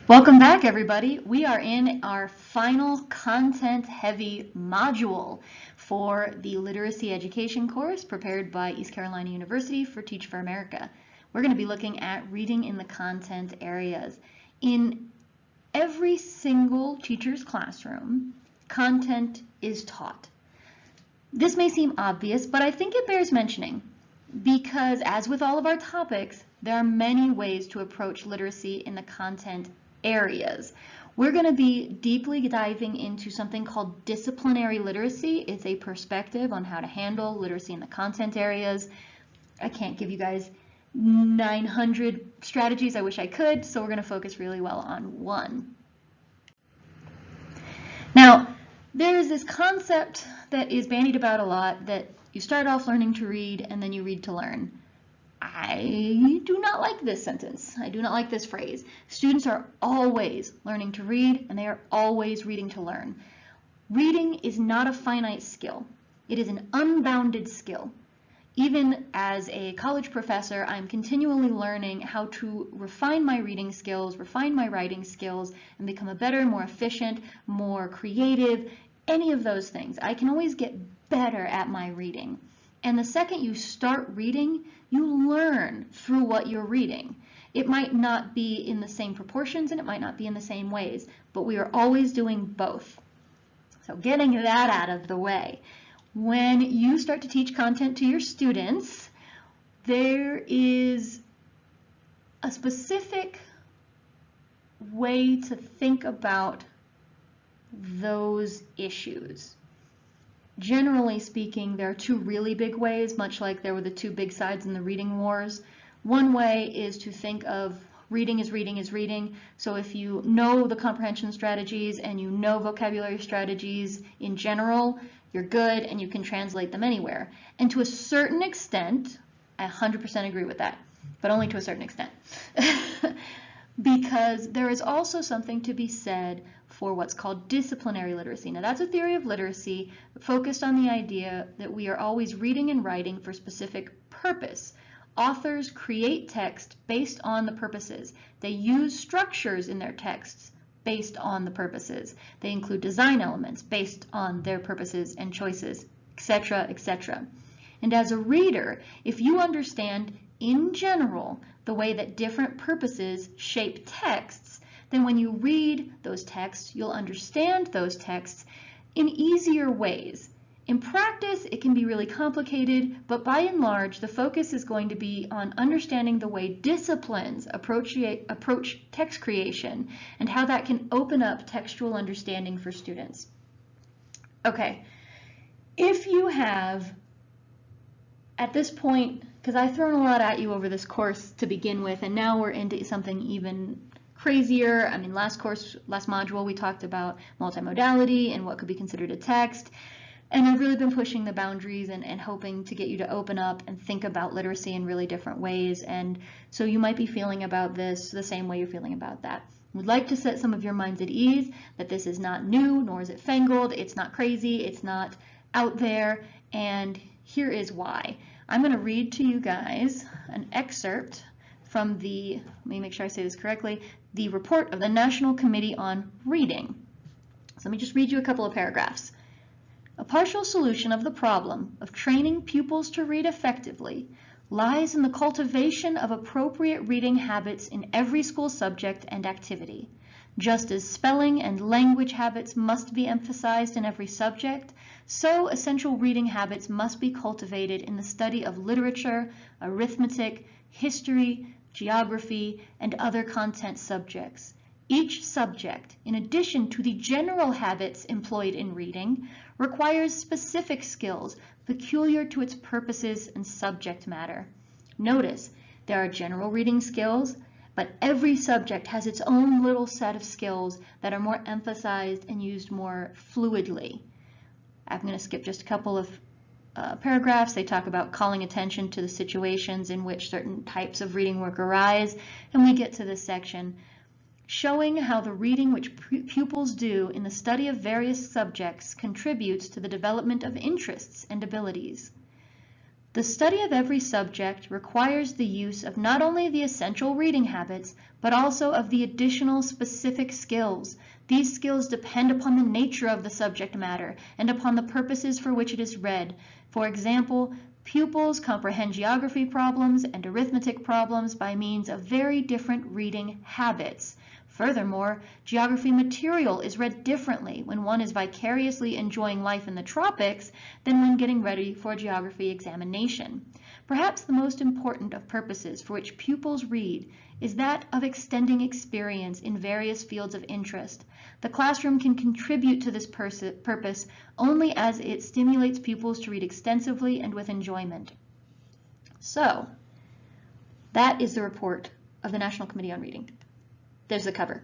Welcome back, everybody. We are in our final content-heavy module for the literacy education course prepared by East Carolina University for Teach for America. We're going to be looking at reading in the content areas. In every single teacher's classroom, content is taught. This may seem obvious, but I think it bears mentioning because, as with all of our topics, there are many ways to approach literacy in the content areas. We're going to be deeply diving into something called disciplinary literacy. It's a perspective on how to handle literacy in the content areas. I can't give you guys 900 strategies. I wish I could, so we're going to focus really well on one. Now, there is this concept that is bandied about a lot that you start off learning to read and then you read to learn. I do not like this sentence. I do not like this phrase. Students are always learning to read and they are always reading to learn. Reading is not a finite skill. It is an unbounded skill. Even as a college professor, I'm continually learning how to refine my reading skills, refine my writing skills, and become a better, more efficient, more creative, any of those things. I can always get better at my reading. And the second you start reading, you learn through what you're reading. It might not be in the same proportions and it might not be in the same ways, but we are always doing both. So getting that out of the way. When you start to teach content to your students, there is a specific way to think about those issues. Generally speaking, there are two really big ways, much like there were the two big sides in the reading wars. One way is to think of reading is reading is reading. So if you know the comprehension strategies and you know vocabulary strategies in general, you're good and you can translate them anywhere. And to a certain extent, I 100% agree with that, but only to a certain extent. Because there is also something to be said for what's called disciplinary literacy. Now that's a theory of literacy focused on the idea that we are always reading and writing for specific purpose. Authors create text based on the purposes. They use structures in their texts based on the purposes. They include design elements based on their purposes and choices, etc., etc. And as a reader, if you understand in general the way that different purposes shape texts, then when you read those texts, you'll understand those texts in easier ways. In practice, it can be really complicated, but by and large, the focus is going to be on understanding the way disciplines approach text creation and how that can open up textual understanding for students. Okay, if you have, at this point, because I've thrown a lot at you over this course to begin with, and now we're into something even crazier. I mean, last module, we talked about multimodality and what could be considered a text. And I've really been pushing the boundaries and hoping to get you to open up and think about literacy in really different ways. And so you might be feeling about this the same way you're feeling about that. I would like to set some of your minds at ease that this is not new, nor is it fangled. It's not crazy. It's not out there. And here is why. I'm going to read to you guys an excerpt from the, let me make sure I say this correctly, the report of the National Committee on Reading. So let me just read you a couple of paragraphs. A partial solution of the problem of training pupils to read effectively lies in the cultivation of appropriate reading habits in every school subject and activity. Just as spelling and language habits must be emphasized in every subject, so essential reading habits must be cultivated in the study of literature, arithmetic, history, geography, and other content subjects. Each subject, in addition to the general habits employed in reading, requires specific skills peculiar to its purposes and subject matter. Notice, there are general reading skills, but every subject has its own little set of skills that are more emphasized and used more fluidly. I'm going to skip just a couple of paragraphs. They talk about calling attention to the situations in which certain types of reading work arise, and we get to this section showing how the reading which pupils do in the study of various subjects contributes to the development of interests and abilities. The study of every subject requires the use of not only the essential reading habits, but also of the additional specific skills. These skills depend upon the nature of the subject matter and upon the purposes for which it is read. For example, pupils comprehend geography problems and arithmetic problems by means of very different reading habits. Furthermore, geography material is read differently when one is vicariously enjoying life in the tropics than when getting ready for a geography examination. Perhaps the most important of purposes for which pupils read is that of extending experience in various fields of interest. The classroom can contribute to this purpose only as it stimulates pupils to read extensively and with enjoyment. So, that is the report of the National Committee on Reading. There's the cover.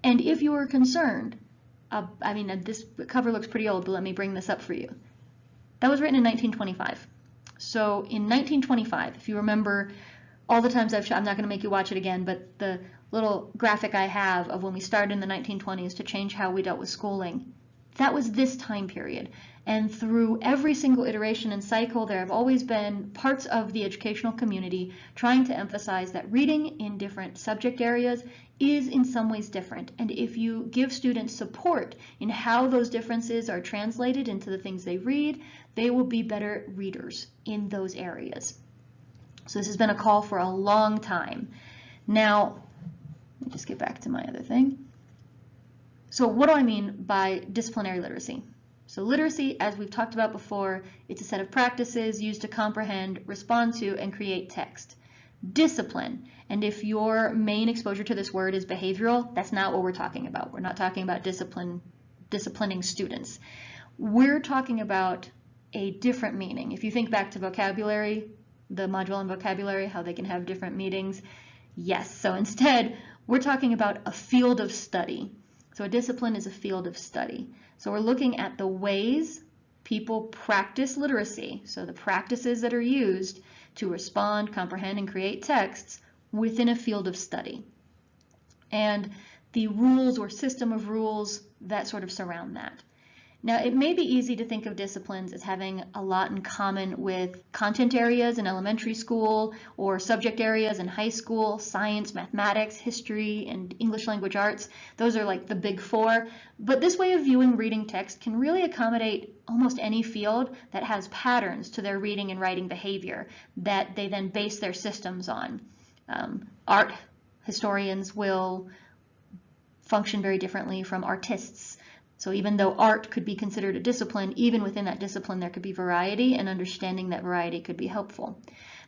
And if you are concerned, this cover looks pretty old, but let me bring this up for you. That was written in 1925. So in 1925, if you remember all the times I'm not going to make you watch it again, but the little graphic I have of when we started in the 1920s to change how we dealt with schooling, that was this time period. And through every single iteration and cycle, there have always been parts of the educational community trying to emphasize that reading in different subject areas is in some ways different. And if you give students support in how those differences are translated into the things they read, they will be better readers in those areas. So this has been a call for a long time. Now, let me just get back to my other thing. So what do I mean by disciplinary literacy? So literacy, as we've talked about before, it's a set of practices used to comprehend, respond to, and create text. Discipline, and if your main exposure to this word is behavioral, that's not what we're talking about. We're not talking about disciplining students. We're talking about a different meaning. If you think back to vocabulary, the module on vocabulary, how they can have different meanings, yes. So instead, we're talking about a field of study. So a discipline is a field of study. So we're looking at the ways people practice literacy, so the practices that are used to respond, comprehend, and create texts within a field of study. And the rules or system of rules that sort of surround that. Now, it may be easy to think of disciplines as having a lot in common with content areas in elementary school or subject areas in high school, science, mathematics, history, and English language arts. Those are like the big four. But this way of viewing reading text can really accommodate almost any field that has patterns to their reading and writing behavior that they then base their systems on. Art historians will function very differently from artists. So even though art could be considered a discipline, even within that discipline there could be variety, and understanding that variety could be helpful.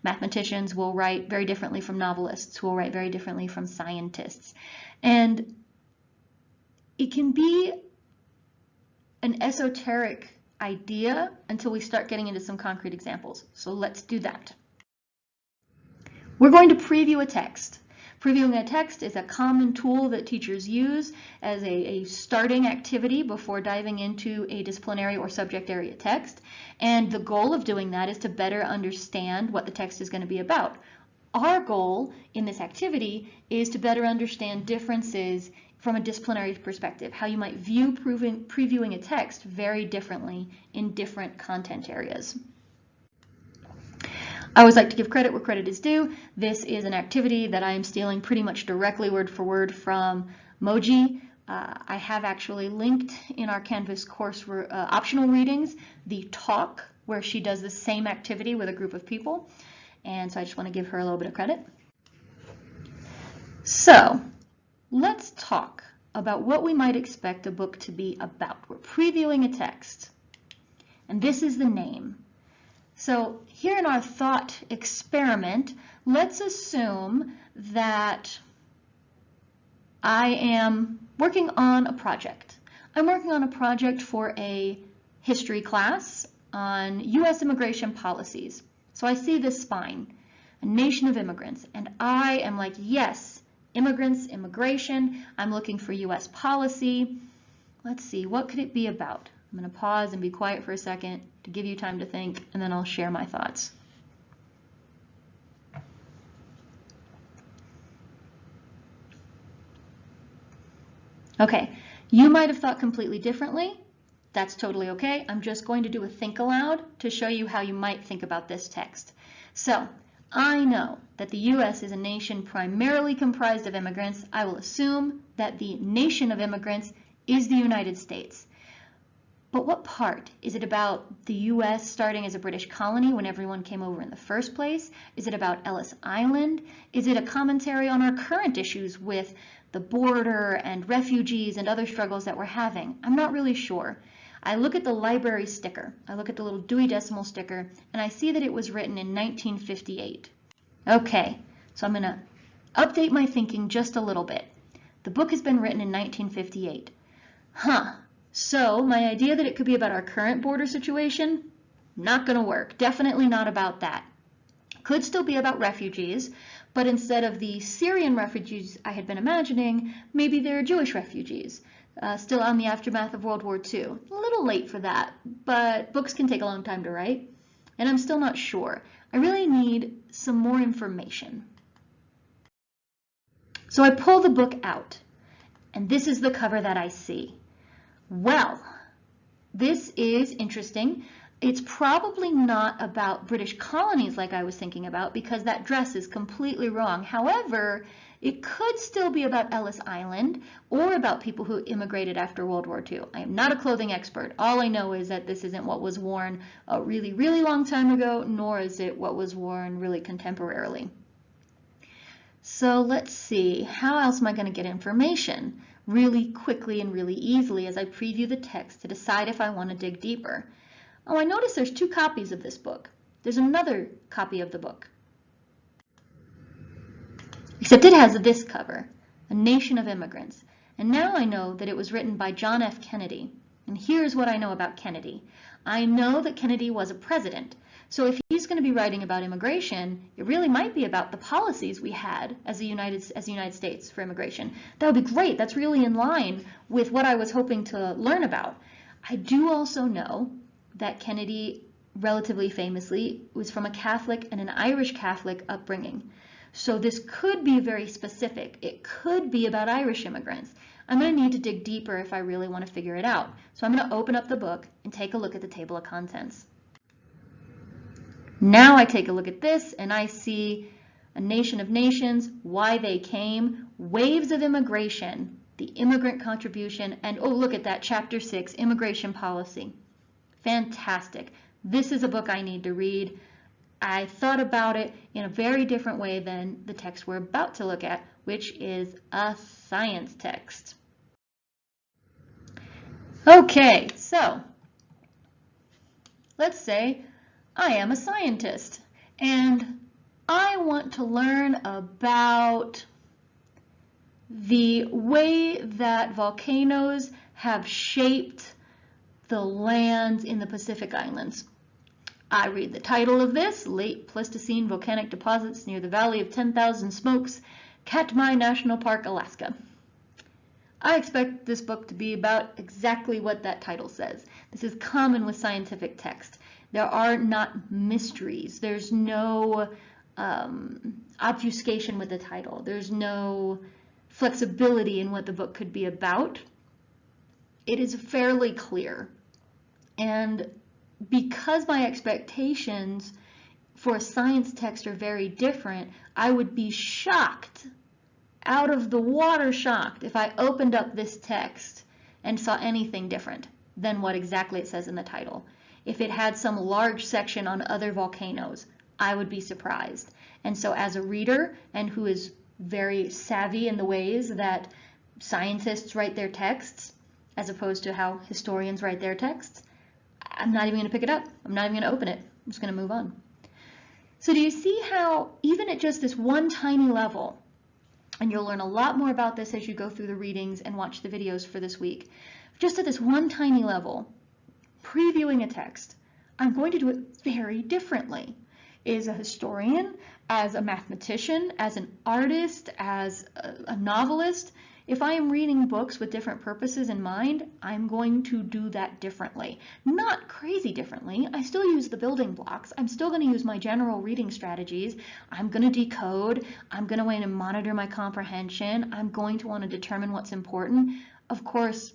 Mathematicians will write very differently from novelists, who will write very differently from scientists. And it can be an esoteric idea until we start getting into some concrete examples. So let's do that. We're going to preview a text. Previewing a text is a common tool that teachers use as a starting activity before diving into a disciplinary or subject area text. And the goal of doing that is to better understand what the text is going to be about. Our goal in this activity is to better understand differences from a disciplinary perspective, how you might view previewing a text very differently in different content areas. I always like to give credit where credit is due. This is an activity that I am stealing pretty much directly word for word from Moji. I have actually linked in our Canvas course optional readings the talk where she does the same activity with a group of people. And so I just want to give her a little bit of credit. So let's talk about what we might expect a book to be about. We're previewing a text, and this is the name. So here in our thought experiment, let's assume that I am working on a project. I'm working on a project for a history class on U.S. immigration policies. So I see this spine, a nation of immigrants, and I am like, yes, immigrants, immigration, I'm looking for U.S. policy. Let's see, what could it be about? I'm going to pause and be quiet for a second to give you time to think, and then I'll share my thoughts. Okay, you might have thought completely differently. That's totally okay. I'm just going to do a think aloud to show you how you might think about this text. So, I know that the U.S. is a nation primarily comprised of immigrants. I will assume that the nation of immigrants is the United States. But what part? Is it about the U.S. starting as a British colony when everyone came over in the first place? Is it about Ellis Island? Is it a commentary on our current issues with the border and refugees and other struggles that we're having? I'm not really sure. I look at the library sticker. I look at the little Dewey Decimal sticker, and I see that it was written in 1958. Okay, so I'm going to update my thinking just a little bit. The book has been written in 1958. So my idea that it could be about our current border situation, not going to work. Definitely not about that. Could still be about refugees, but instead of the Syrian refugees I had been imagining, maybe they're Jewish refugees, still on the aftermath of World War II. A little late for that, but books can take a long time to write, and I'm still not sure. I really need some more information. So I pull the book out, and this is the cover that I see. Well, this is interesting. It's probably not about British colonies like I was thinking about, because that dress is completely wrong. However, it could still be about Ellis Island or about people who immigrated after World War II. I am not a clothing expert. All I know is that this isn't what was worn a really, really long time ago, nor is it what was worn really contemporarily. So let's see, how else am I going to get information really quickly and really easily as I preview the text to decide if I want to dig deeper? Oh, I notice there's 2 copies of this book. There's another copy of the book, except it has this cover, A Nation of Immigrants. And now I know that it was written by John F. Kennedy. And here's what I know about Kennedy. I know that Kennedy was a president. So if he's going to be writing about immigration, it really might be about the policies we had as the United States for immigration. That would be great. That's really in line with what I was hoping to learn about. I do also know that Kennedy, relatively famously, was from a Catholic and an Irish Catholic upbringing. So this could be very specific. It could be about Irish immigrants. I'm going to need to dig deeper if I really want to figure it out. So I'm going to open up the book and take a look at the table of contents. Now I take a look at this and I see A Nation of Nations, Why They Came, Waves of Immigration, the Immigrant Contribution, and oh, look at that, Chapter 6, Immigration Policy. Fantastic. This is a book I need to read. I thought about it in a very different way than the text we're about to look at, which is a science text. Okay, so let's say I am a scientist and I want to learn about the way that volcanoes have shaped the lands in the Pacific Islands. I read the title of this, Late Pleistocene Volcanic Deposits Near the Valley of 10,000 Smokes, Katmai National Park, Alaska. I expect this book to be about exactly what that title says. This is common with scientific text. There are not mysteries. There's no obfuscation with the title. There's no flexibility in what the book could be about. It is fairly clear. And because my expectations for a science text are very different, I would be shocked, out of the water shocked, if I opened up this text and saw anything different than what exactly it says in the title. If it had some large section on other volcanoes, I would be surprised. And so as a reader, and who is very savvy in the ways that scientists write their texts, as opposed to how historians write their texts, I'm not even going to pick it up. I'm not even going to open it. I'm just going to move on. So do you see how even at just this one tiny level, and you'll learn a lot more about this as you go through the readings and watch the videos for this week, just at this one tiny level, previewing a text, I'm going to do it very differently. As a historian, as a mathematician, as an artist, as a novelist, if I am reading books with different purposes in mind, I'm going to do that differently. Not crazy differently. I still use the building blocks. I'm still going to use my general reading strategies. I'm going to decode. I'm going to want to monitor my comprehension. I'm going to want to determine what's important. Of course,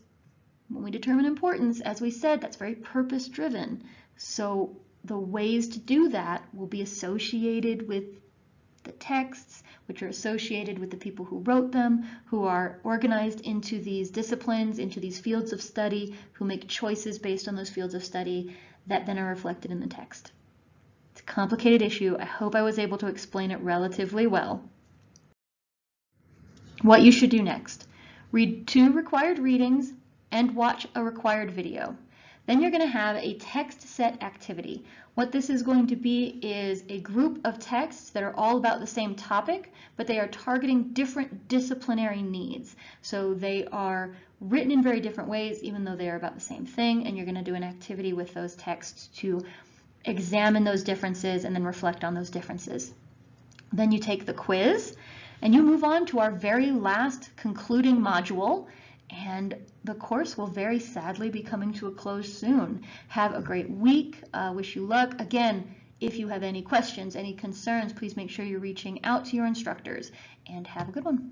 When we determine importance, as we said, that's very purpose-driven. So the ways to do that will be associated with the texts, which are associated with the people who wrote them, who are organized into these disciplines, into these fields of study, who make choices based on those fields of study that then are reflected in the text. It's a complicated issue. I hope I was able to explain it relatively well. What you should do next: read 2 required readings and watch a required video. Then you're going to have a text set activity. What this is going to be is a group of texts that are all about the same topic, but they are targeting different disciplinary needs. So they are written in very different ways, even though they are about the same thing, and you're going to do an activity with those texts to examine those differences and then reflect on those differences. Then you take the quiz, and you move on to our very last concluding module, and the course will very sadly be coming to a close soon. Have a great week. Wish you luck. Again, if you have any questions, any concerns, please make sure you're reaching out to your instructors, and have a good one.